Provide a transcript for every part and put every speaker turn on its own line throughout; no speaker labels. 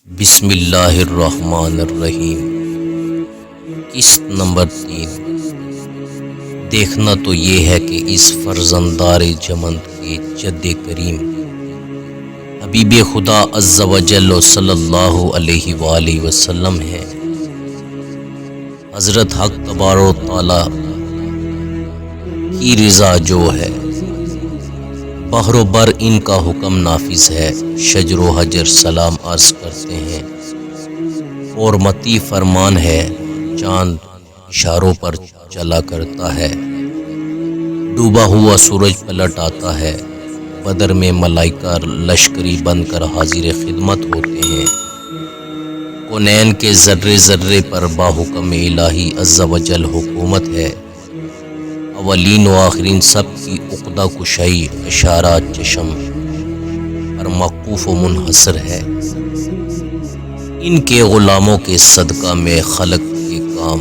بسم اللہ الرحمن الرحیم۔ قسط نمبر 3۔ دیکھنا تو یہ ہے کہ اس فرزندار جمند کے جد کریم حبیب خدا عز و جل صلی اللہ علیہ وآلہ وسلم ہیں۔ حضرت حق تبارک و تعالی کی رضا جو ہے، بحر و بر ان کا حکم نافذ ہے۔ شجر و حجر سلام عرض کرتے ہیں اور متی فرمان ہے، چاند اشاروں پر چلا کرتا ہے۔ ڈوبا ہوا سورج پلٹ آتا ہے، بدر میں ملائکہ لشکری بن کر حاضر خدمت ہوتے ہیں۔ کونین کے ذرے ذرے پر باحکم الہی عز و جل حکومت ہے۔ اولین و آخرین سب کی عقدہ کشائی اشارہ چشم پر موقوف و منحصر ہے۔ ان کے غلاموں کے صدقہ میں خلق کے کام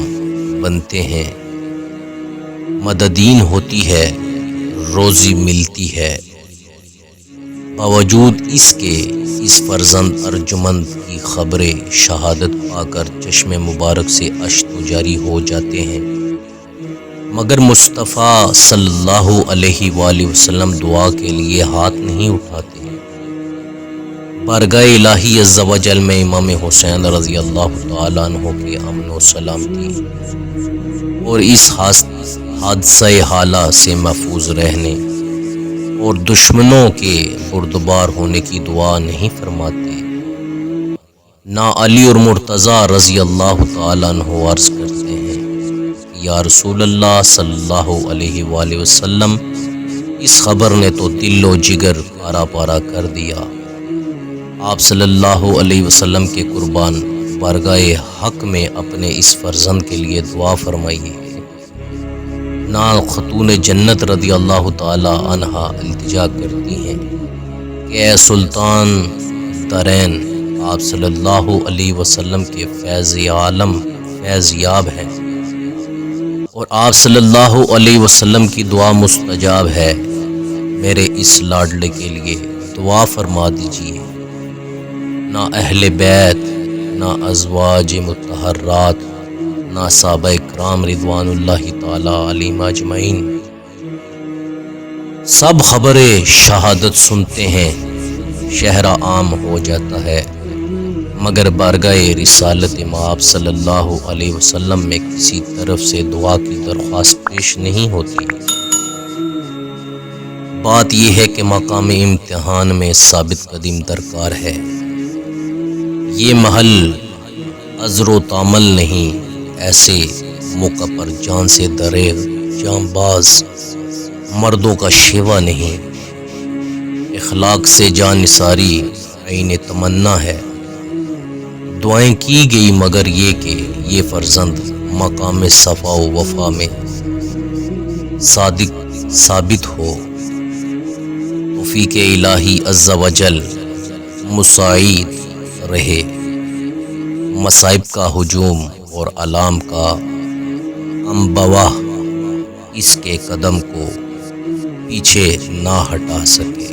بنتے ہیں۔ مددین ہوتی ہے، روزی ملتی ہے۔ باوجود اس کے اس فرزند ارجمند کی خبر شہادت پا کر چشم مبارک سے اشک جاری ہو جاتے ہیں، مگر مصطفیٰ صلی اللہ علیہ وآلہ وسلم دعا کے لیے ہاتھ نہیں اٹھاتے۔ بارگاہ الہی عز و جل میں امام حسین رضی اللہ تعالیٰ عنہ کے امن و سلامتی اور اس حادثہ حالہ سے محفوظ رہنے اور دشمنوں کے بردبار ہونے کی دعا نہیں فرماتے۔ نہ علی اور مرتضیٰ رضی اللہ تعالیٰ عنہ عرض کرتے ہیں، یا رسول اللہ صلی اللہ علیہ وآلہ وسلم، اس خبر نے تو دل و جگر پارا پارا کر دیا۔ آپ صلی اللہ علیہ وسلم کے قربان بارگاہ حق میں اپنے اس فرزند کے لیے دعا فرمائیے۔ نا خاتون جنت رضی اللہ تعالی عنہ التجا کرتی ہیں کہ اے سلطان دارین، آپ صلی اللہ علیہ وسلم کے فیض عالم فیض یاب ہیں اور آپ صلی اللہ علیہ وسلم کی دعا مستجاب ہے۔ میرے اس لاڈلے کے لیے دعا فرما دیجیے۔ نہ اہل بیت، نہ ازواج مطہرات، نہ صحابہ کرام رضوان اللہ تعالی علیہم اجمعین سب خبر شہادت سنتے ہیں، شہرہ عام ہو جاتا ہے، مگر بارگاہ رسالت مآب صلی اللہ علیہ وسلم میں کسی طرف سے دعا کی درخواست پیش نہیں ہوتی۔ بات یہ ہے کہ مقام امتحان میں ثابت قدم درکار ہے۔ یہ محل عذر و تامل نہیں، ایسے موقع پر جان سے دریغ جاں باز مردوں کا شیوا نہیں۔ اخلاق سے جان نثاری عین تمنا ہے۔ دعائیں کی گئی مگر یہ کہ یہ فرزند مقام صفا و وفا میں صادق ثابت ہو۔ توفیق الہی عز و جل مساعد رہے، مصائب کا ہجوم اور علام کا امبواہ اس کے قدم کو پیچھے نہ ہٹا سکے۔